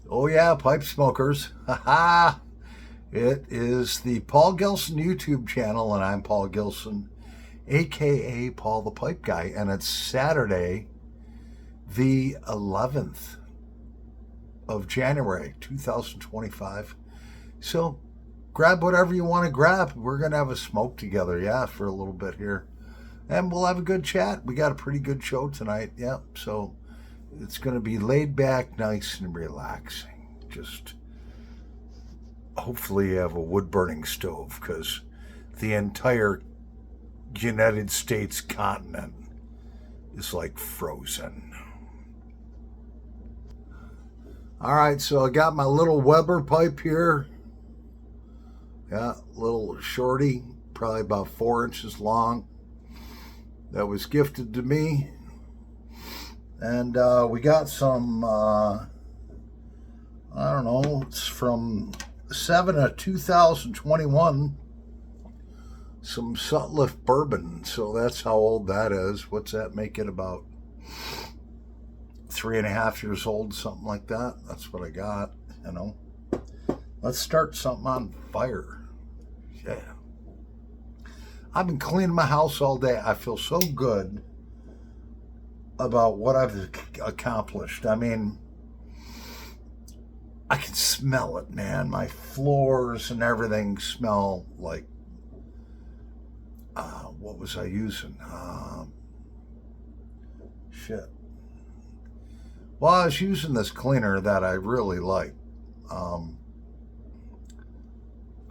Oh yeah, pipe smokers. Haha. It is the Paul Gilson YouTube channel, and I'm Paul Gilson, aka Paul the Pipe Guy, and it's Saturday, the 11th of January, 2025. So grab whatever you want to grab. We're going to have a smoke together, yeah, for a little bit here. And we'll have a good chat. We got a pretty good show tonight, yeah. So it's going to be laid back, nice, and relaxing. Just hopefully you have a wood burning stove because the entire United States continent is like frozen. All right, so I got my little Weber pipe here. Yeah, little shorty, probably about 4 inches long. That was gifted to me. And we got some, I don't know, it's from 7 of 2021, some Sutliff bourbon. So that's how old that is. What's that make it, about 3.5 years old, something like that? That's what I got, you know. Let's start something on fire. Yeah. I've been cleaning my house all day. I feel so good about what I've accomplished. I mean, I can smell it, man. My floors and everything smell like, what was I using? Shit. Well, I was using this cleaner that I really like.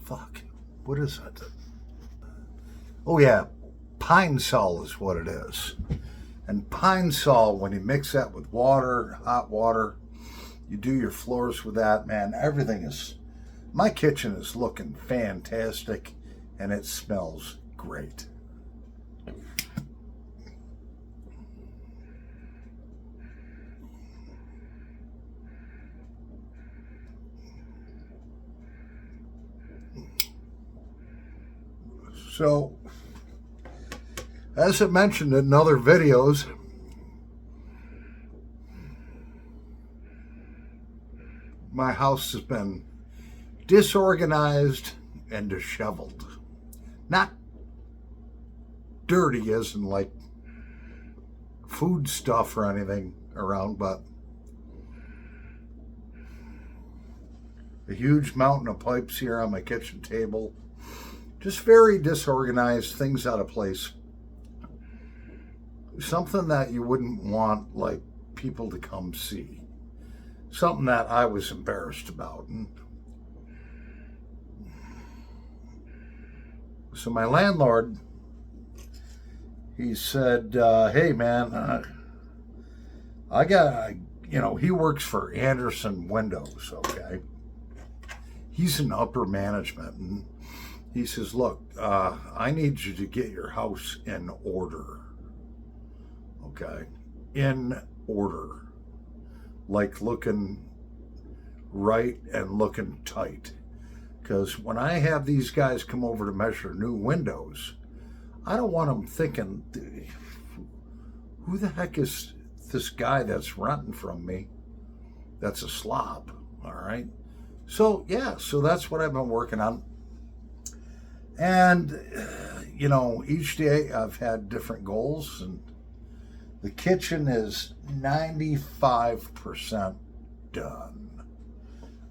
Fuck. What is it? Oh, yeah. Pine Sol is what it is. And Pine Sol, when you mix that with water, hot water, you do your floors with that, man, everything is... My kitchen is looking fantastic, and it smells great. So, as I mentioned in other videos, my house has been disorganized and disheveled. Not dirty as in like food stuff or anything around, but a huge mountain of pipes here on my kitchen table. Just very disorganized, things out of place. Something that you wouldn't want like people to come see. Something that I was embarrassed about. And so my landlord, he said, hey man, I got, he works for Andersen Windows, okay? He's in upper management, and he says, look, I need you to get your house in order, okay? In order. Like looking right and looking tight. Because when I have these guys come over to measure new windows, I don't want them thinking, who the heck is this guy that's renting from me that's a slob, all right? So, yeah, so that's what I've been working on. And, each day I've had different goals, and the kitchen is 95% done.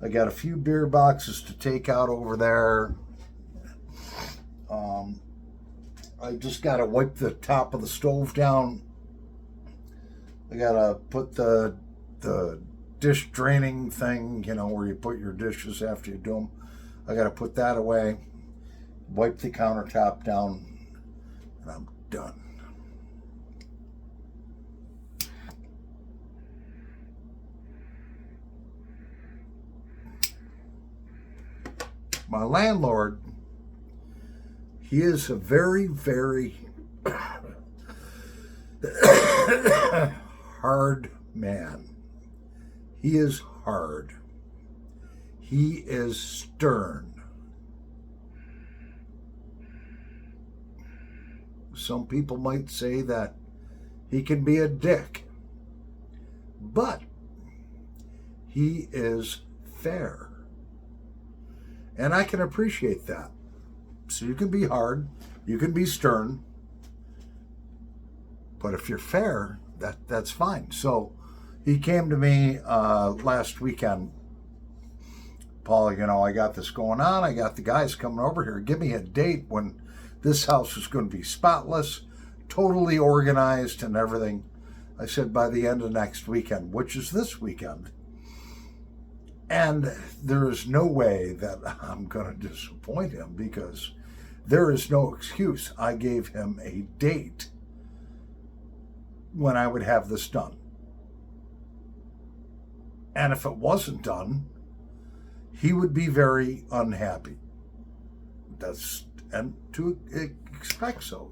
I got a few beer boxes to take out over there. I just got to wipe the top of the stove down. I got to put the dish draining thing, where you put your dishes after you do them. I got to put that away. Wipe the countertop down, and I'm done. My landlord, he is a very, very hard man. He is hard. He is stern. Some people might say that he can be a dick. But He is fair. And I can appreciate that. So you can be hard, you can be stern, but if you're fair, that's fine. So he came to me last weekend. Paul, I got this going on. I got the guys coming over here. Give me a date when this house is going to be spotless, totally organized and everything. I said by the end of next weekend, which is this weekend. And there is no way that I'm going to disappoint him because there is no excuse. I gave him a date when I would have this done. And if it wasn't done, he would be very unhappy. And to expect so,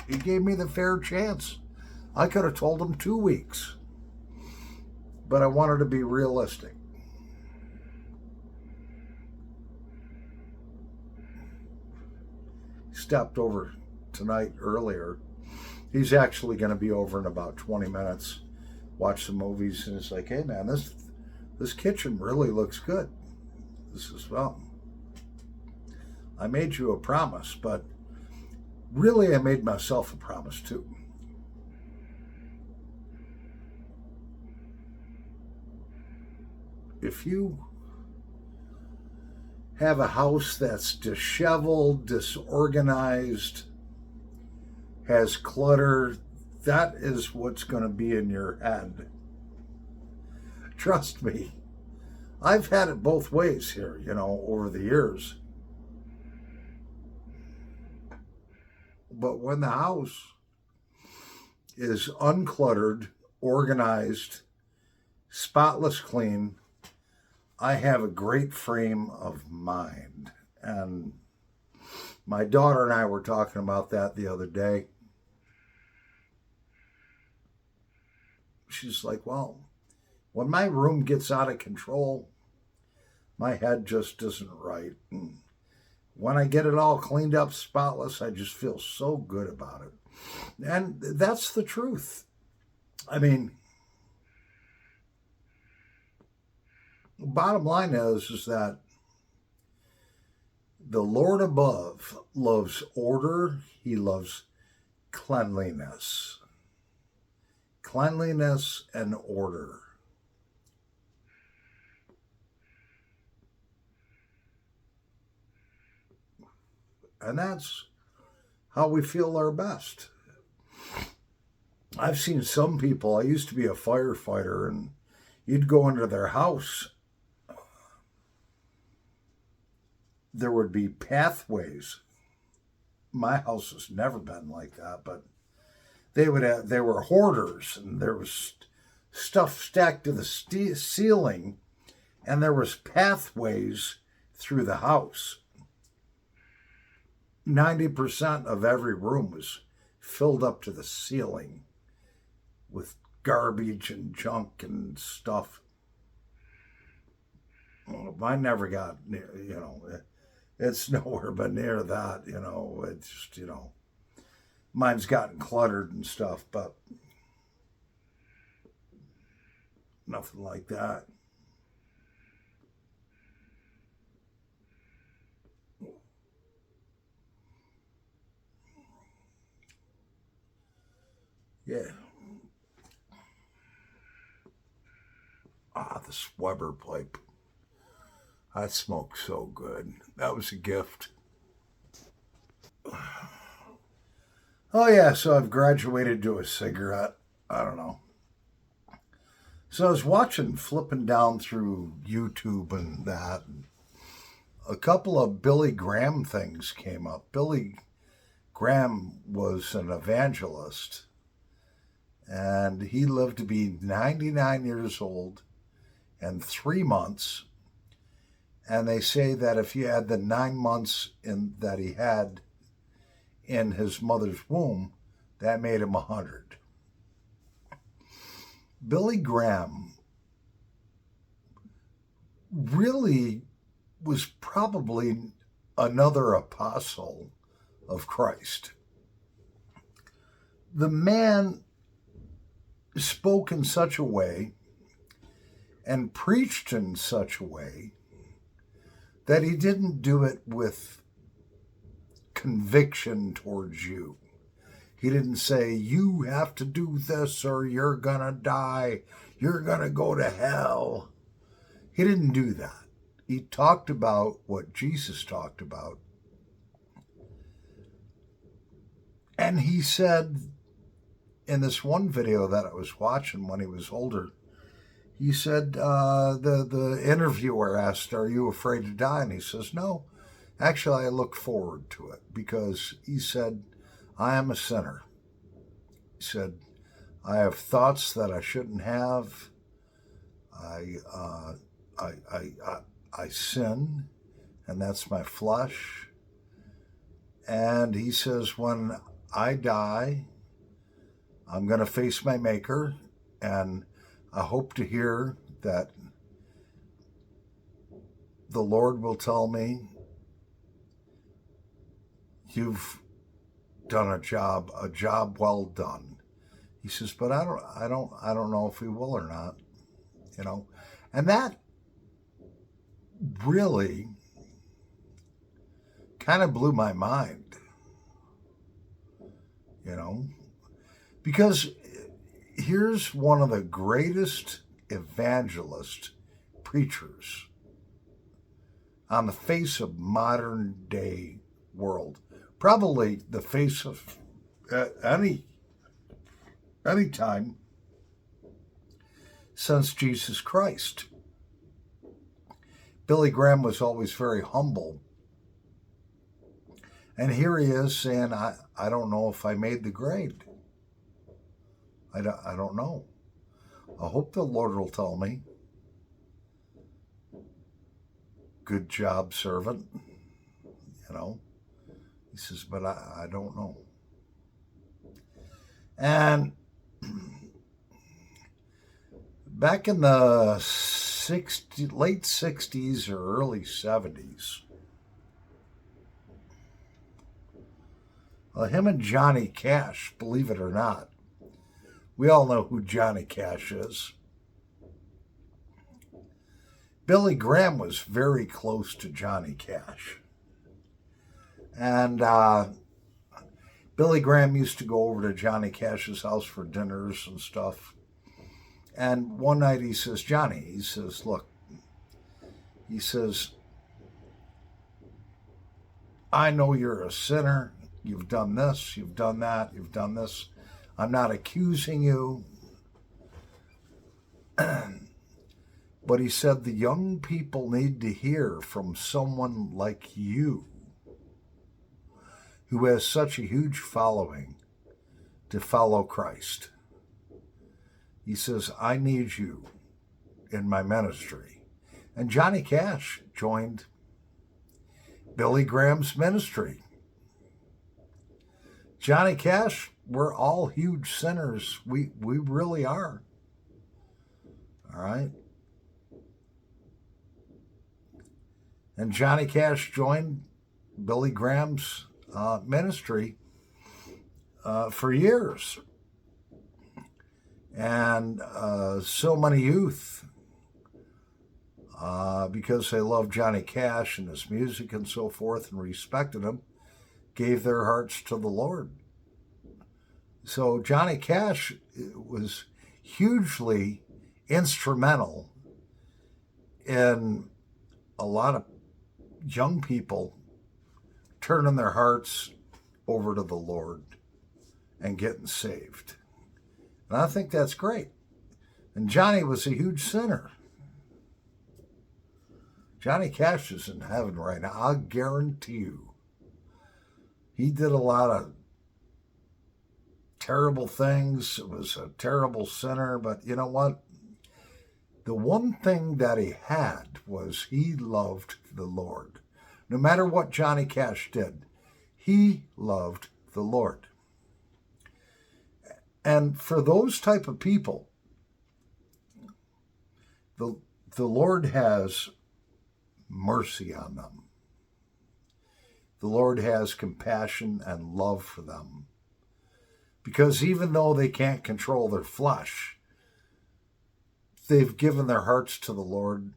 He gave me the fair chance. I could have told him 2 weeks, but I wanted to be realistic. Stepped over tonight earlier. He's actually going to be over in about 20 minutes. Watch some movies, and it's like, hey man, this kitchen really looks good. This is, well, I made you a promise, but really I made myself a promise too. If you have a house that's disheveled, disorganized, has clutter, that is what's going to be in your head. Trust me. I've had it both ways here, over the years. But when the house is uncluttered, organized, spotless clean, I have a great frame of mind. And my daughter and I were talking about that the other day. She's like, well, when my room gets out of control, my head just isn't right. And when I get it all cleaned up, spotless, I just feel so good about it. And that's the truth. I mean, bottom line is that the Lord above loves order. He loves cleanliness. Cleanliness and order. And that's how we feel our best. I've seen some people, I used to be a firefighter, and you'd go into their house. There would be pathways. My house has never been like that, but they were hoarders, and there was stuff stacked to the ceiling, and there was pathways through the house. 90% of every room was filled up to the ceiling with garbage and junk and stuff. Well, mine never got near, it's nowhere but near that, it's just, mine's gotten cluttered and stuff, but nothing like that. Yeah. The Weber pipe. That smoked so good. That was a gift. Oh yeah, so I've graduated to a cigarette. I don't know. So I was flipping down through YouTube and that. And a couple of Billy Graham things came up. Billy Graham was an evangelist, and he lived to be 99 years old and 3 months. And they say that if you add the 9 months that he had in his mother's womb, that made him 100. Billy Graham really was probably another apostle of Christ. The man spoke in such a way and preached in such a way that he didn't do it with conviction towards you. He didn't say, you have to do this or you're going to die. You're going to go to hell. He didn't do that. He talked about what Jesus talked about. And he said in this one video that I was watching when he was older, he said, the interviewer asked, are you afraid to die? And he says, no, actually, I look forward to it, because he said, I am a sinner. He said, I have thoughts that I shouldn't have. I sin, and that's my flesh. And he says, when I die, I'm going to face my Maker, and I hope to hear that the Lord will tell me, you've done a job well done. He says, but I don't know if he will or not, and that really kind of blew my mind, because here's one of the greatest evangelist preachers on the face of modern day world, probably the face of any time since Jesus Christ. Billy Graham was always very humble. And here he is saying, I don't know if I made the grade. I don't know. I hope the Lord will tell me. Good job, servant. He says, but I don't know. And back in the late 60s or early 70s, him and Johnny Cash, believe it or not, we all know who Johnny Cash is. Billy Graham was very close to Johnny Cash. And Billy Graham used to go over to Johnny Cash's house for dinners and stuff. And one night he says, Johnny, he says, look, he says, I know you're a sinner. You've done this, you've done that, you've done this. I'm not accusing you. But he said, the young people need to hear from someone like you, who has such a huge following, to follow Christ. He says, I need you in my ministry. And Johnny Cash joined Billy Graham's ministry. Johnny Cash, we're all huge sinners. We really are. All right? And Johnny Cash joined Billy Graham's ministry for years. And so many youth, because they loved Johnny Cash and his music and so forth and respected him, gave their hearts to the Lord. So Johnny Cash was hugely instrumental in a lot of young people turning their hearts over to the Lord and getting saved. And I think that's great. And Johnny was a huge sinner. Johnny Cash is in heaven right now. I'll guarantee you. He did a lot of terrible things. It was a terrible sinner. But you know what? The one thing that he had was he loved the Lord. No matter what Johnny Cash did, he loved the Lord. And for those type of people, the Lord has mercy on them. The Lord has compassion and love for them. Because even though they can't control their flesh, they've given their hearts to the Lord,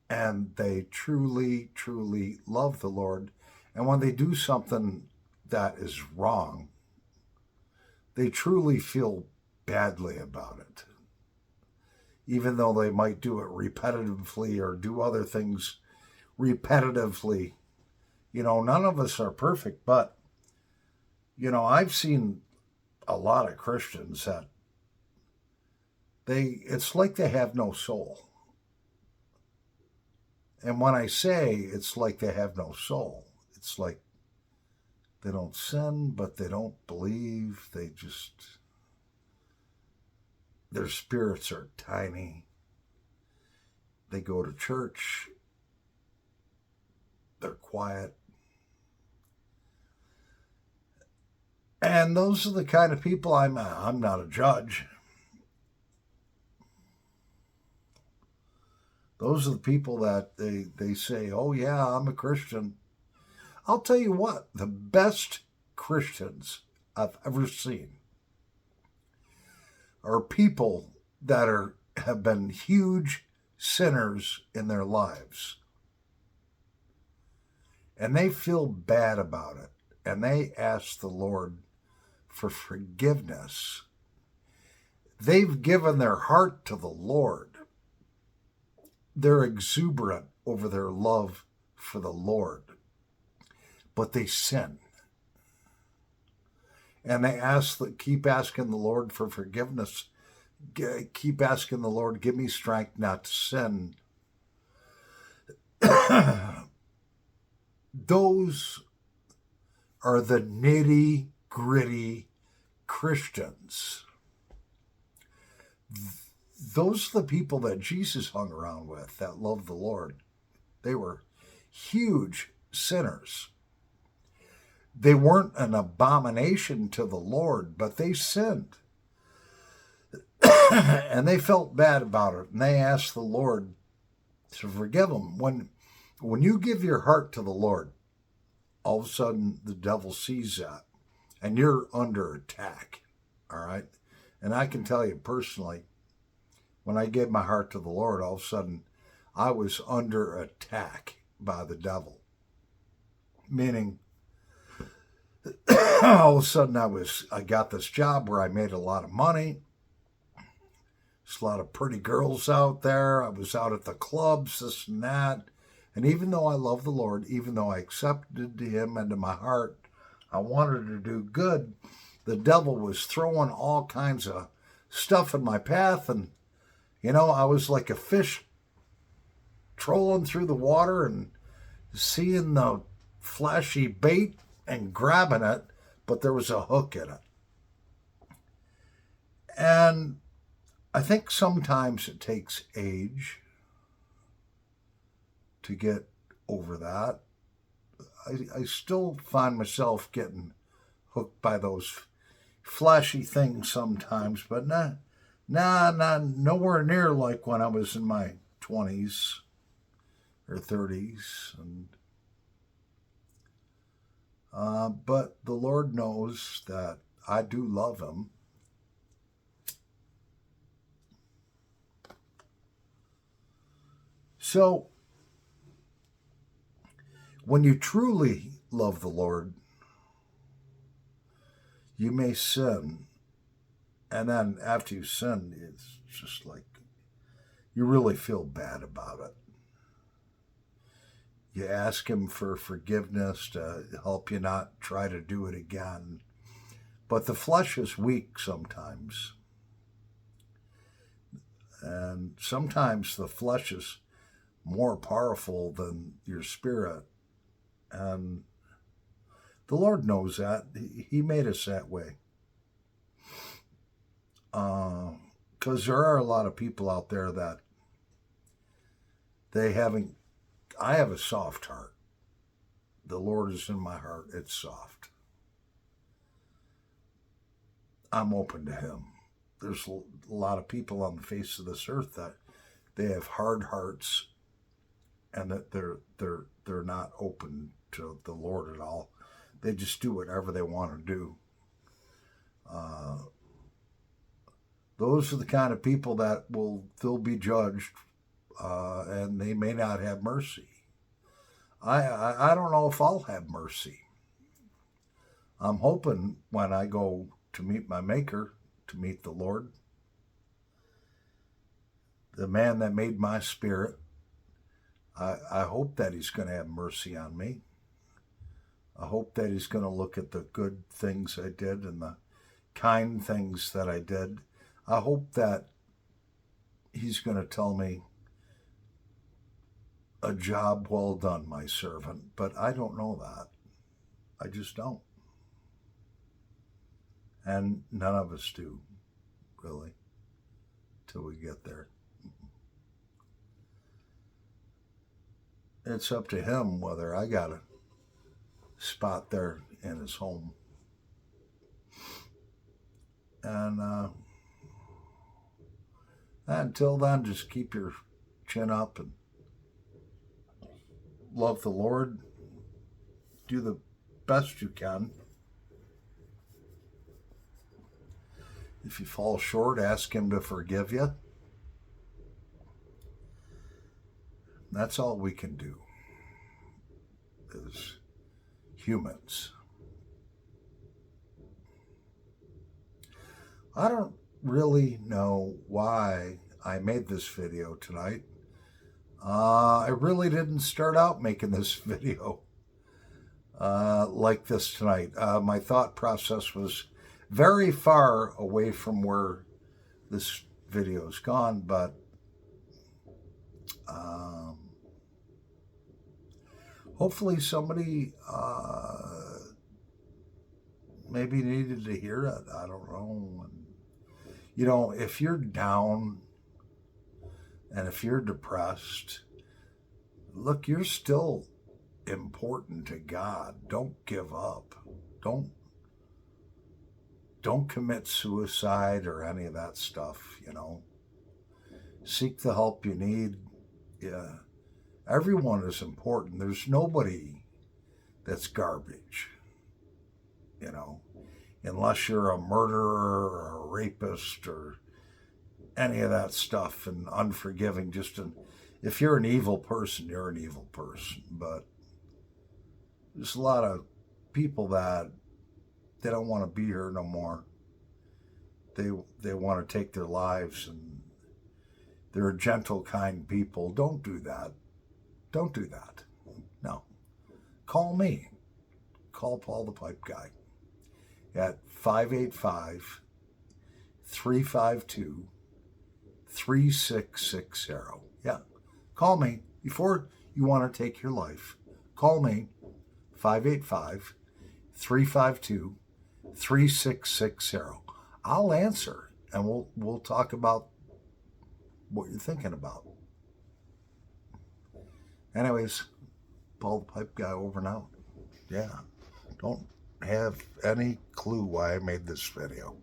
and they truly, truly love the Lord. And when they do something that is wrong, they truly feel badly about it. Even though they might do it repetitively or do other things repetitively. None of us are perfect, but, I've seen a lot of Christians that it's like they have no soul. And when I say it's like they have no soul, it's like they don't sin, but they don't believe. Their spirits are tiny. They go to church. They're quiet. And those are the kind of people I'm not a judge. Those are the people that they say, oh yeah, I'm a Christian. I'll tell you what, the best Christians I've ever seen are people that have been huge sinners in their lives. And they feel bad about it. And they ask the Lord for forgiveness. They've given their heart to the Lord. They're exuberant over their love for the Lord. But they sin. And they keep asking the Lord for forgiveness. Keep asking the Lord, give me strength not to sin. Those are the nitty-gritty Christians. Those are the people that Jesus hung around with that loved the Lord. They were huge sinners. They weren't an abomination to the Lord, but they sinned. And they felt bad about it. And they asked the Lord to forgive them. When you give your heart to the Lord, all of a sudden the devil sees that. And you're under attack. All right? And I can tell you personally, when I gave my heart to the Lord, all of a sudden I was under attack by the devil. Meaning, all of a sudden I got this job where I made a lot of money. There's a lot of pretty girls out there. I was out at the clubs, this and that. And even though I love the Lord, even though I accepted Him into my heart, I wanted to do good, the devil was throwing all kinds of stuff in my path. And, I was like a fish trolling through the water and seeing the flashy bait and grabbing it, but there was a hook in it. And I think sometimes it takes age to get over that. I still find myself getting hooked by those flashy things sometimes, but nowhere near like when I was in my 20s or 30s. But the Lord knows that I do love Him. So, when you truly love the Lord, you may sin. And then after you sin, it's just like you really feel bad about it. You ask Him for forgiveness to help you not try to do it again. But the flesh is weak sometimes. And sometimes the flesh is more powerful than your spirit. And the Lord knows that. He made us that way. Because there are a lot of people out there that I have a soft heart. The Lord is in my heart. It's soft. I'm open to Him. There's a lot of people on the face of this earth that they have hard hearts and that they're not open to the Lord at all. They just do whatever they want to do. Uh, those are the kind of people that they'll be judged, and they may not have mercy. I don't know if I'll have mercy. I'm hoping when I go to meet my Maker, to meet the Lord, the man that made my spirit, I hope that he's going to have mercy on me. I hope that he's going to look at the good things I did and the kind things that I did. I hope that he's going to tell me, a job well done, my servant. But I don't know that. I just don't. And none of us do, really, till we get there. It's up to him whether I got a spot there in his home. And until then, just keep your chin up and love the Lord. Do the best you can. If you fall short, ask him to forgive you. That's all we can do as humans. I don't really know why I made this video tonight. I really didn't start out making this video like this tonight. My thought process was very far away from where this video's gone, but hopefully somebody maybe needed to hear it. I don't know. And, you know, if you're down and if you're depressed, look, you're still important to God. Don't give up. Don't commit suicide or any of that stuff, you know. Seek the help you need. Yeah. Everyone is important. There's nobody that's garbage, you know, unless you're a murderer or a rapist or any of that stuff and unforgiving. If you're an evil person, you're an evil person. But there's a lot of people that they don't want to be here no more. They want to take their lives, and they're gentle, kind people. Don't do that. Don't do that. No. Call me. Call Paul the Pipe Guy at 585-352-3660. Yeah. Call me before you want to take your life. Call me 585-352-3660. I'll answer, and we'll talk about what you're thinking about. Anyways, Paul the Pipe Guy over and out. Yeah, don't have any clue why I made this video.